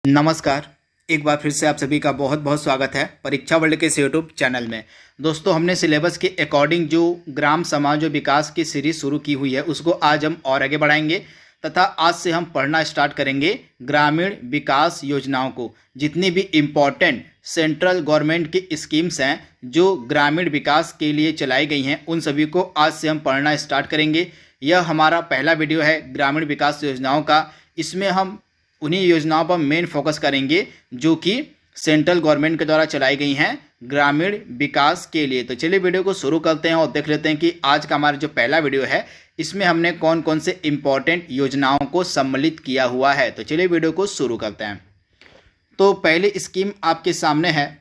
नमस्कार। एक बार फिर से आप सभी का बहुत बहुत स्वागत है परीक्षा वर्ल्ड के इस यूट्यूब चैनल में। दोस्तों, हमने सिलेबस के अकॉर्डिंग जो ग्राम समाज और विकास की सीरीज शुरू की हुई है उसको आज हम और आगे बढ़ाएंगे तथा आज से हम पढ़ना स्टार्ट करेंगे ग्रामीण विकास योजनाओं को। जितनी भी इम्पोर्टेंट सेंट्रल गवर्नमेंट की स्कीम्स हैं जो ग्रामीण विकास के लिए चलाई गई हैं उन सभी को आज से हम पढ़ना स्टार्ट करेंगे। यह हमारा पहला वीडियो है ग्रामीण विकास योजनाओं का। इसमें हम उन्हीं योजनाओं पर मेन फोकस करेंगे जो कि सेंट्रल गवर्नमेंट के द्वारा चलाई गई हैं ग्रामीण विकास के लिए। तो चलिए वीडियो को शुरू करते हैं और देख लेते हैं कि आज का हमारा जो पहला वीडियो है इसमें हमने कौन कौन से इम्पोर्टेंट योजनाओं को सम्मिलित किया हुआ है। तो चलिए वीडियो को शुरू करते हैं। तो पहली स्कीम आपके सामने है।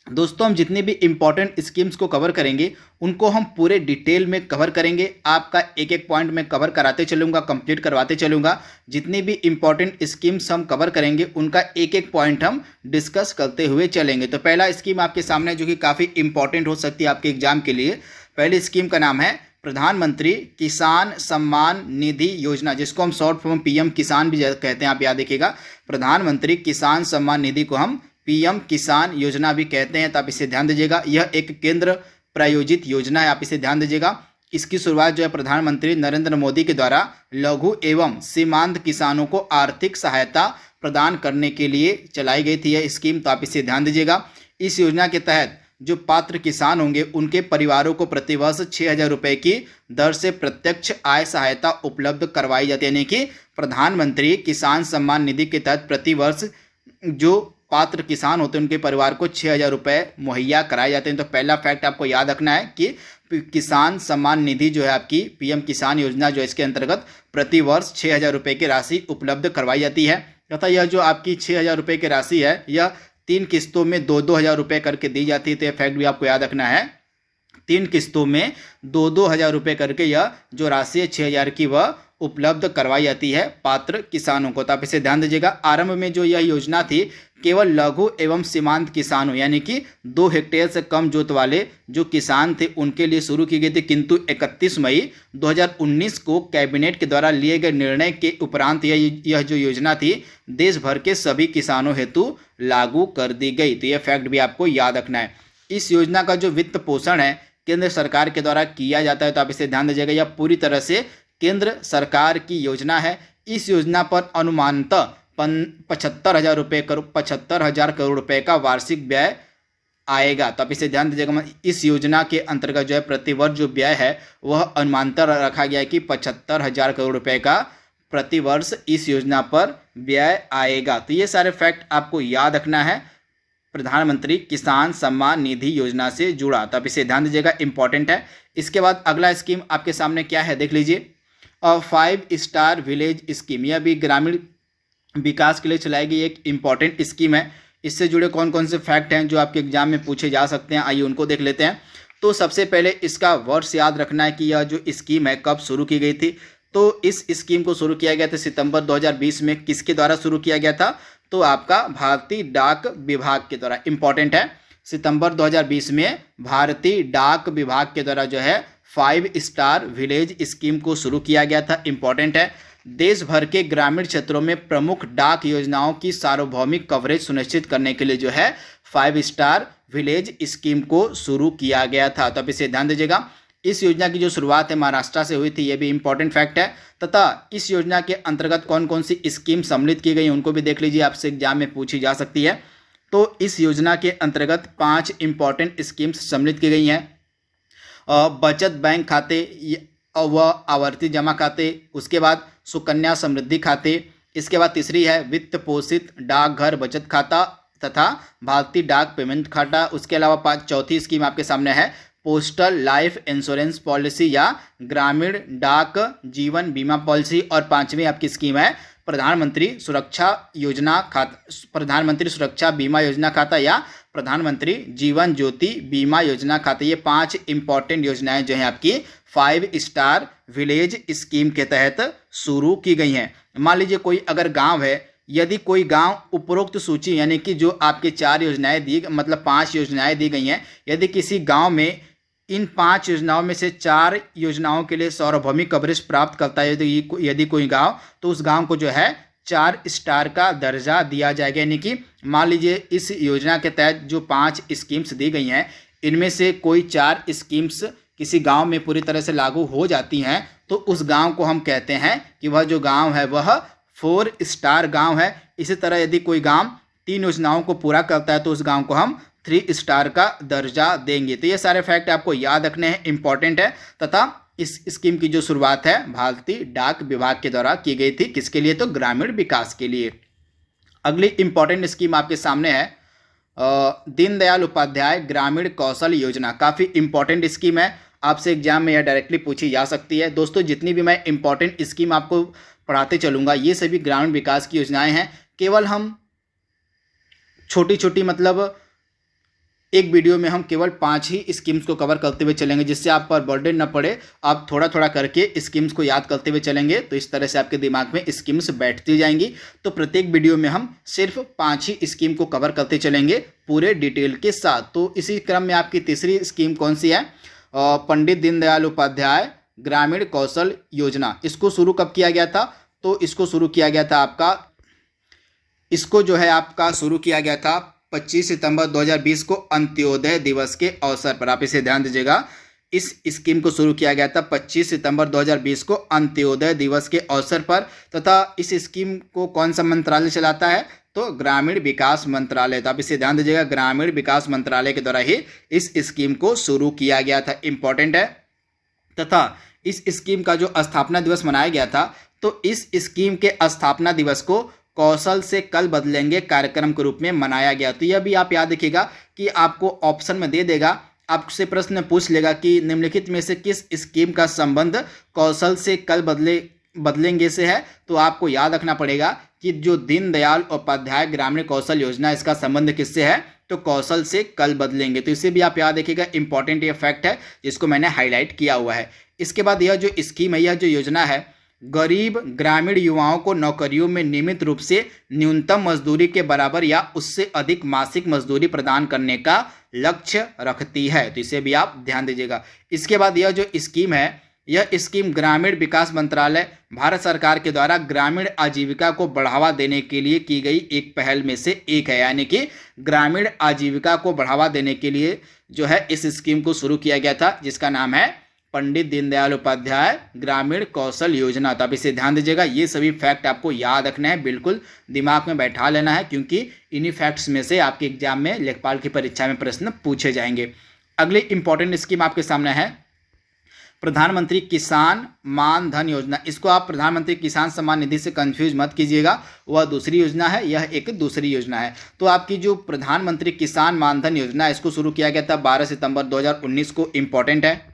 दोस्तों, हम जितनी भी इम्पोर्टेंट स्कीम्स को कवर करेंगे उनको हम पूरे डिटेल में कवर करेंगे। आपका एक एक पॉइंट में कवर कराते चलूँगा, कंप्लीट करवाते चलूँगा। जितनी भी इम्पोर्टेंट स्कीम्स हम कवर करेंगे उनका एक एक पॉइंट हम डिस्कस करते हुए चलेंगे। तो पहला स्कीम आपके सामने जो कि काफ़ी इंपॉर्टेंट हो सकती है आपके एग्जाम के लिए। पहली स्कीम का नाम है प्रधानमंत्री किसान सम्मान निधि योजना, जिसको हम शॉर्ट फॉर्म पीएम किसान भी कहते हैं। आप याद रखिएगा, प्रधानमंत्री किसान सम्मान निधि को हम पीएम किसान योजना भी कहते हैं। तो आप इसे ध्यान दीजिएगा। यह एक केंद्र प्रायोजित योजना है, आप इसे ध्यान दीजिएगा। इसकी शुरुआत जो है प्रधानमंत्री नरेंद्र मोदी के द्वारा लघु एवं सीमांत किसानों को आर्थिक सहायता प्रदान करने के लिए चलाई गई थी यह स्कीम। तो आप इसे ध्यान दीजिएगा। इस योजना के तहत जो पात्र किसान होंगे उनके परिवारों को प्रतिवर्ष 6,000 रुपये की दर से प्रत्यक्ष आय सहायता उपलब्ध करवाई जाती है। यानी कि प्रधानमंत्री किसान सम्मान निधि के तहत प्रतिवर्ष जो पात्र किसान होते हैं उनके परिवार को 6,000 रुपये मुहैया कराए जाते हैं। तो पहला फैक्ट आपको याद रखना है कि किसान सम्मान निधि जो है आपकी पीएम किसान योजना जो है इसके अंतर्गत प्रतिवर्ष 6,000 रुपये की राशि उपलब्ध करवाई जाती है। तथा यह जो आपकी 6,000 रुपये की राशि है यह 3 किस्तों में 2,000 रुपये करके दी जाती है। तो यह फैक्ट भी आपको याद रखना है। 3 किस्तों में 2,000 रुपये करके यह जो राशि है 6,000 की वह उपलब्ध करवाई जाती है पात्र किसानों को। तो आप इसे ध्यान दीजिएगा। आरंभ में जो यह योजना थी केवल लघु एवं सीमांत किसानों यानी कि 2 हेक्टेयर से कम जोत वाले जो किसान थे उनके लिए शुरू की गई थी, किंतु 31 मई 2019 को कैबिनेट के द्वारा लिए गए निर्णय के उपरांत यह जो योजना थी देश भर के सभी किसानों हेतु लागू कर दी गई। तो यह फैक्ट भी आपको याद रखना है। इस योजना का जो वित्त पोषण है केंद्र सरकार के द्वारा किया जाता है। तो आप इसे ध्यान दीजिएगा। यह पूरी तरह से केंद्र सरकार की योजना है। इस योजना पर अनुमानतः 75,000 करोड़ रुपए का वार्षिक व्यय आएगा। तो आप इसे ध्यान दीजिएगा। इस योजना के अंतर्गत जो है प्रतिवर्ष जो व्यय है वह अनुमानतः रखा गया है कि 75,000 करोड़ रुपए का प्रतिवर्ष इस योजना पर व्यय आएगा। तो ये सारे फैक्ट आपको याद रखना है प्रधानमंत्री किसान सम्मान निधि योजना से जुड़ा। तो आप इसे ध्यान दीजिएगा, इंपॉर्टेंट है। इसके बाद अगला स्कीम आपके सामने क्या है देख लीजिए। 5 स्टार विलेज स्कीम, यह भी ग्रामीण विकास के लिए चलाई गई एक इम्पॉर्टेंट स्कीम है। इससे जुड़े कौन कौन से फैक्ट हैं जो आपके एग्जाम में पूछे जा सकते हैं, आइए उनको देख लेते हैं। तो सबसे पहले इसका वर्ष याद रखना है कि यह जो स्कीम है कब शुरू की गई थी। तो इस स्कीम को शुरू किया गया था सितंबर 2020 में। किसके द्वारा शुरू किया गया था? तो आपका भारतीय डाक विभाग के द्वारा। इंपॉर्टेंट है, सितंबर 2020 में भारतीय डाक विभाग के द्वारा जो है 5 स्टार विलेज स्कीम को शुरू किया गया था। इंपॉर्टेंट है, देश भर के ग्रामीण क्षेत्रों में प्रमुख डाक योजनाओं की सार्वभौमिक कवरेज सुनिश्चित करने के लिए जो है 5 स्टार विलेज स्कीम को शुरू किया गया था। तो आप इसे ध्यान दीजिएगा। इस योजना की जो शुरुआत है महाराष्ट्र से हुई थी, यह भी इंपॉर्टेंट फैक्ट है। तथा इस योजना के अंतर्गत कौन कौन सी स्कीम सम्मिलित की गई उनको भी देख लीजिए, आपसे एग्जाम में पूछी जा सकती है। तो इस योजना के अंतर्गत 5 इंपॉर्टेंट स्कीम्स सम्मिलित की गई हैं। बचत बैंक खाते व आवर्ती जमा खाते, उसके बाद सुकन्या समृद्धि खाते, इसके बाद तीसरी है वित्त पोषित डाकघर बचत खाता तथा भारतीय डाक पेमेंट खाता। उसके अलावा चौथी स्कीम आपके सामने है पोस्टल लाइफ इंश्योरेंस पॉलिसी या ग्रामीण डाक जीवन बीमा पॉलिसी। और 5वीं आपकी स्कीम है प्रधानमंत्री सुरक्षा बीमा योजना खाता या प्रधानमंत्री जीवन ज्योति बीमा योजना खाता। ये 5 इंपॉर्टेंट योजनाएं जो हैं आपकी 5 स्टार विलेज स्कीम के तहत शुरू की गई हैं। मान लीजिए कोई अगर गांव है, यदि कोई गांव उपरोक्त सूची यानी कि जो आपके 4 योजनाएं दी मतलब 5 योजनाएं दी गई हैं, यदि किसी गांव में इन 5 योजनाओं में से 4 योजनाओं के लिए सार्वभौमिक कवरेज प्राप्त करता है यदि कोई गांव, तो उस गांव को जो है 4 स्टार का दर्जा दिया जाएगा। यानी कि मान लीजिए इस योजना के तहत जो 5 स्कीम्स दी गई हैं, इनमें से कोई 4 स्कीम्स किसी गांव में पूरी तरह से लागू हो जाती हैं तो उस गांव को हम कहते हैं कि वह जो गांव है वह 4 स्टार गांव है। इसी तरह यदि कोई गांव 3 योजनाओं को पूरा करता है तो उस गांव को हम 3 स्टार का दर्जा देंगे। तो ये सारे फैक्ट आपको याद रखने हैं, इंपॉर्टेंट है। तथा इस स्कीम की जो शुरुआत है भारतीय डाक विभाग के द्वारा की गई थी। किसके लिए? तो ग्रामीण विकास के लिए। अगली इंपॉर्टेंट स्कीम आपके सामने है दीनदयाल उपाध्याय ग्रामीण कौशल योजना। काफ़ी इंपॉर्टेंट स्कीम है, आपसे एग्जाम में यह डायरेक्टली पूछी जा सकती है। दोस्तों जितनी भी मैं इंपॉर्टेंट स्कीम आपको पढ़ाते चलूँगा ये सभी ग्रामीण विकास की योजनाएं हैं। केवल हम छोटी छोटी मतलब एक वीडियो में हम केवल 5 ही स्कीम्स को कवर करते हुए चलेंगे, जिससे आप पर बर्डन न पड़े। आप थोड़ा थोड़ा करके स्कीम्स को याद करते हुए चलेंगे तो इस तरह से आपके दिमाग में स्कीम्स बैठती जाएंगी। तो प्रत्येक वीडियो में हम सिर्फ 5 ही स्कीम को कवर करते चलेंगे पूरे डिटेल के साथ। तो इसी क्रम में आपकी तीसरी स्कीम कौन सी है? पंडित दीनदयाल उपाध्याय ग्रामीण कौशल योजना। इसको शुरू कब किया गया था? तो इसको शुरू किया गया था आपका शुरू किया गया था 25 सितंबर 2020 को अंत्योदय दिवस के अवसर पर। आप इसे ध्यान दीजिएगा, इस स्कीम को शुरू किया गया था 25 सितंबर 2020 को अंत्योदय दिवस के अवसर पर। तथा इस स्कीम को कौन सा मंत्रालय चलाता है? तो ग्रामीण विकास मंत्रालय। तो आप इसे ध्यान दीजिएगा, ग्रामीण विकास मंत्रालय के द्वारा ही इस स्कीम को शुरू किया गया था। इंपॉर्टेंट है। तथा इस स्कीम का जो स्थापना दिवस मनाया गया था तो इस स्कीम के स्थापना दिवस को कौशल से कल बदलेंगे कार्यक्रम के रूप में मनाया गया। तो यह भी आप याद रखिएगा कि आपको ऑप्शन में दे देगा, आपसे प्रश्न पूछ लेगा कि निम्नलिखित में से किस स्कीम का संबंध कौशल से कल बदलेंगे से है। तो आपको याद रखना पड़ेगा कि जो दीनदयाल उपाध्याय ग्रामीण कौशल योजना, इसका संबंध किससे है? तो कौशल से कल बदलेंगे। तो इसे भी आप याद रखिएगा, इंपॉर्टेंट ये फैक्ट है जिसको मैंने हाईलाइट किया हुआ है। इसके बाद यह जो स्कीम है, यह जो योजना है, गरीब ग्रामीण युवाओं को नौकरियों में नियमित रूप से न्यूनतम मजदूरी के बराबर या उससे अधिक मासिक मजदूरी प्रदान करने का लक्ष्य रखती है। तो इसे भी आप ध्यान दीजिएगा। इसके बाद यह जो स्कीम है, यह स्कीम ग्रामीण विकास मंत्रालय भारत सरकार के द्वारा ग्रामीण आजीविका को बढ़ावा देने के लिए की गई एक पहल में से एक है। यानी कि ग्रामीण आजीविका को बढ़ावा देने के लिए जो है इस स्कीम को शुरू किया गया था, जिसका नाम है पंडित दीनदयाल उपाध्याय ग्रामीण कौशल योजना। तो आप इसे ध्यान दीजिएगा, ये सभी फैक्ट आपको याद रखना है, बिल्कुल दिमाग में बैठा लेना है, क्योंकि इन्हीं फैक्ट्स में से आपके एग्जाम में लेखपाल की परीक्षा में प्रश्न पूछे जाएंगे। अगली इंपॉर्टेंट स्कीम आपके सामने है प्रधानमंत्री किसान मान धन योजना। इसको आप प्रधानमंत्री किसान सम्मान निधि से कंफ्यूज मत कीजिएगा, वह दूसरी योजना है, यह एक दूसरी योजना है। तो आपकी जो प्रधानमंत्री किसान मान धन योजना है, इसको शुरू किया गया था 12 सितंबर 2019 को। इंपॉर्टेंट है,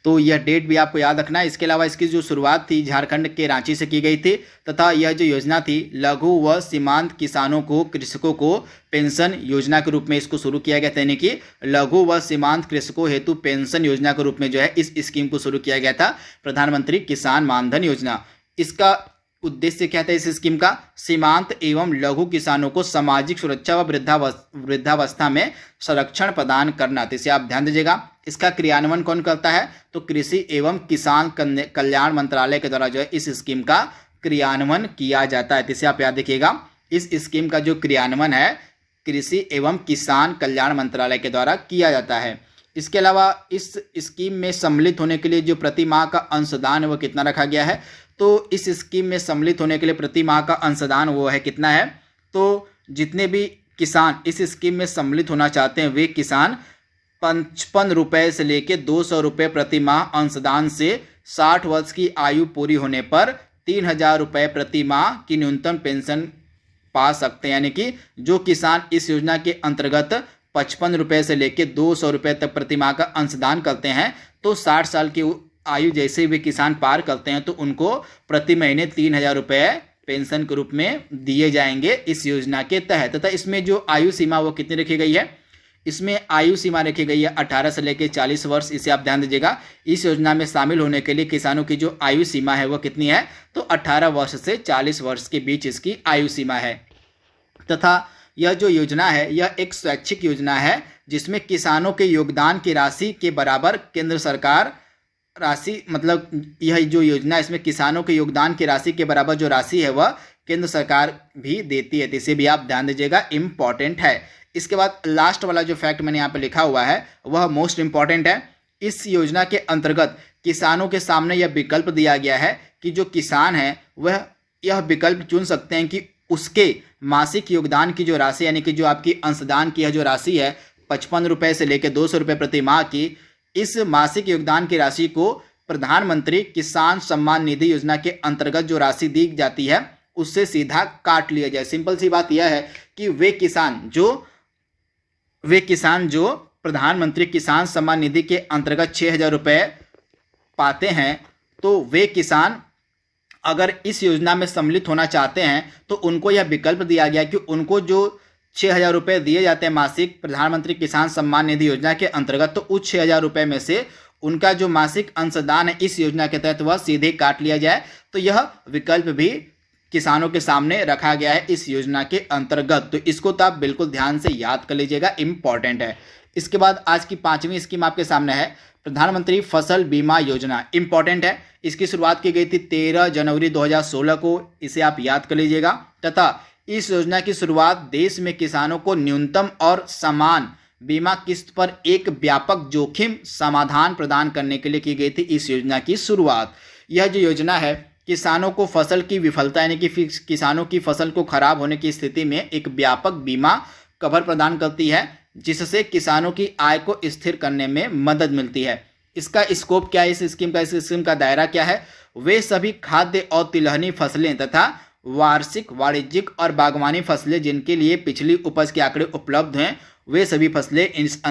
तो यह डेट भी आपको याद रखना है। इसके अलावा इसकी जो शुरुआत थी झारखंड के रांची से की गई थी। तथा यह जो योजना थी लघु व सीमांत किसानों को, कृषकों को पेंशन योजना के रूप में इसको शुरू किया गया था। यानी कि लघु व सीमांत कृषकों हेतु पेंशन योजना के रूप में जो है इस स्कीम को शुरू किया गया था, प्रधानमंत्री किसान मानधन योजना। इसका उद्देश्य क्या था इस स्कीम का? सीमांत एवं लघु किसानों को सामाजिक सुरक्षा व वृद्धावस्था में संरक्षण प्रदान करना। तो इसे आप ध्यान दीजिएगा। इसका क्रियान्वयन कौन करता है? तो कृषि एवं किसान कल्याण मंत्रालय के द्वारा जो है इस स्कीम का क्रियान्वयन किया जाता है। तो इसे आप याद रखिएगा, इस स्कीम का जो क्रियान्वयन है कृषि एवं किसान कल्याण मंत्रालय के द्वारा किया जाता है। इसके अलावा इस स्कीम में सम्मिलित होने के लिए जो प्रति माह का अंशदान है वो कितना रखा गया है? तो इस स्कीम में सम्मिलित होने के लिए प्रति माह का अंशदान वो है कितना है? तो जितने भी किसान इस स्कीम में सम्मिलित होना चाहते हैं वे किसान 55 रुपये से लेकर 200 रुपये प्रति माह अंशदान से 60 वर्ष की आयु पूरी होने पर 3000 रुपये प्रति माह की न्यूनतम पेंशन पा सकते हैं। यानी कि जो किसान इस योजना के अंतर्गत 55 रुपये से लेकर 200 रुपये तक प्रति माह का अंशदान करते हैं तो 60 साल की आयु जैसे वे किसान पार करते हैं तो उनको प्रति महीने 3000 रुपये पेंशन के रूप में दिए जाएंगे इस योजना के तहत। तथा इसमें जो आयु सीमा वो कितनी रखी गई है? इसमें आयु सीमा रखी गई है 18 से लेकर 40 वर्ष। इसे आप ध्यान दीजिएगा। इस योजना में शामिल होने के लिए किसानों की जो आयु सीमा है वो कितनी है? तो 18 वर्ष से 40 वर्ष के बीच इसकी आयु सीमा है। तथा यह जो योजना है यह एक स्वैच्छिक योजना है जिसमें किसानों के योगदान की राशि के बराबर केंद्र सरकार राशि, मतलब यह जो योजना इसमें किसानों के योगदान की राशि के बराबर जो राशि है वह केंद्र सरकार भी देती है, तो इसे भी आप ध्यान दीजिएगा, इम्पॉर्टेंट है। इसके बाद लास्ट वाला जो फैक्ट मैंने यहाँ पे लिखा हुआ है वह मोस्ट इम्पॉर्टेंट है। इस योजना के अंतर्गत किसानों के सामने यह विकल्प दिया गया है कि जो किसान है वह यह विकल्प चुन सकते हैं कि उसके मासिक योगदान की जो राशि, यानी कि जो आपकी अंशदान की जो राशि है 55 रुपये से लेकर 200 रुपये प्रति माह की, इस मासिक योगदान की राशि को प्रधानमंत्री किसान सम्मान निधि योजना के अंतर्गत जो राशि दी जाती है उससे सीधा काट लिया जाए। सिंपल सी बात यह है कि वे किसान जो प्रधानमंत्री किसान सम्मान निधि के अंतर्गत 6,000 रुपये पाते हैं, तो वे किसान अगर इस योजना में सम्मिलित होना चाहते हैं तो उनको यह विकल्प दिया गया कि उनको जो 6,000 रुपये दिए जाते हैं मासिक प्रधानमंत्री किसान सम्मान निधि योजना के अंतर्गत, तो उस 6,000 रुपये में से उनका जो मासिक अंशदान है इस योजना के तहत वह सीधे काट लिया जाए। तो यह विकल्प भी किसानों के सामने रखा गया है इस योजना के अंतर्गत, तो इसको तो आप बिल्कुल ध्यान से याद कर लीजिएगा, इम्पॉर्टेंट है। इसके बाद आज की 5वीं स्कीम आपके सामने है प्रधानमंत्री फसल बीमा योजना, इम्पॉर्टेंट है। इसकी शुरुआत की गई थी 13 जनवरी 2016 को, इसे आप याद कर लीजिएगा। तथा इस योजना की शुरुआत देश में किसानों को न्यूनतम और समान बीमा किस्त पर एक व्यापक जोखिम समाधान प्रदान करने के लिए की गई थी इस योजना की शुरुआत। यह जो योजना है किसानों को फसल की विफलता, यानी कि किसानों की फसल को खराब होने की स्थिति में एक व्यापक बीमा कवर प्रदान करती है, जिससे किसानों की आय को स्थिर करने में मदद मिलती है। इसका स्कोप क्या है, इस स्कीम का दायरा क्या है? वे सभी खाद्य और तिलहनी फसलें तथा वार्षिक, वाणिज्यिक और बागवानी फसलें जिनके लिए पिछली उपज के आंकड़े उपलब्ध हैं, वे सभी फसलें इस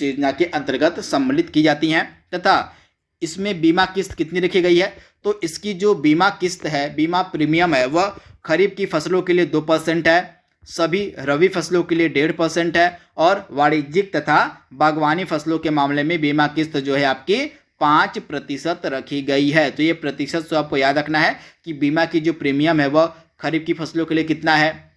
योजना के अंतर्गत सम्मिलित की जाती हैं। तथा इसमें बीमा किस्त कितनी रखी गई है? तो इसकी जो बीमा किस्त है, बीमा प्रीमियम है, वह खरीफ की फसलों के लिए 2% है, सभी रबी फसलों के लिए 1.5% है, और वाणिज्यिक तथा बागवानी फसलों के मामले में बीमा किस्त जो है आपकी 5% रखी गई है। तो ये प्रतिशत तो आपको याद रखना है कि बीमा की जो प्रीमियम है वह खरीफ की फसलों के लिए कितना है,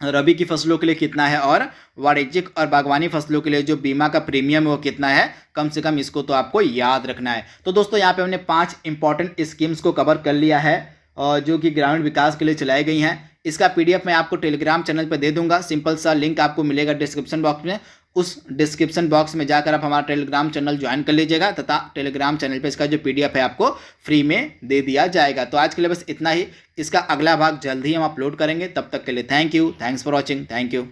रबी की फसलों के लिए कितना है, और वाणिज्यिक और बागवानी फसलों के लिए जो बीमा का प्रीमियम है वो कितना है, कम से कम इसको तो आपको याद रखना है। तो दोस्तों यहाँ पे हमने 5 इंपॉर्टेंट स्कीम्स को कवर कर लिया है और जो कि ग्रामीण विकास के लिए चलाई गई हैं। इसका PDF मैं आपको टेलीग्राम चैनल पर दे दूंगा, सिंपल सा लिंक आपको मिलेगा डिस्क्रिप्शन बॉक्स में। उस डिस्क्रिप्शन बॉक्स में जाकर आप हमारा टेलीग्राम चैनल ज्वाइन कर लीजिएगा तथा टेलीग्राम चैनल पे इसका जो PDF है आपको फ्री में दे दिया जाएगा। तो आज के लिए बस इतना ही, इसका अगला भाग जल्द ही हम अपलोड करेंगे। तब तक के लिए thank you, thanks for watching, thank you.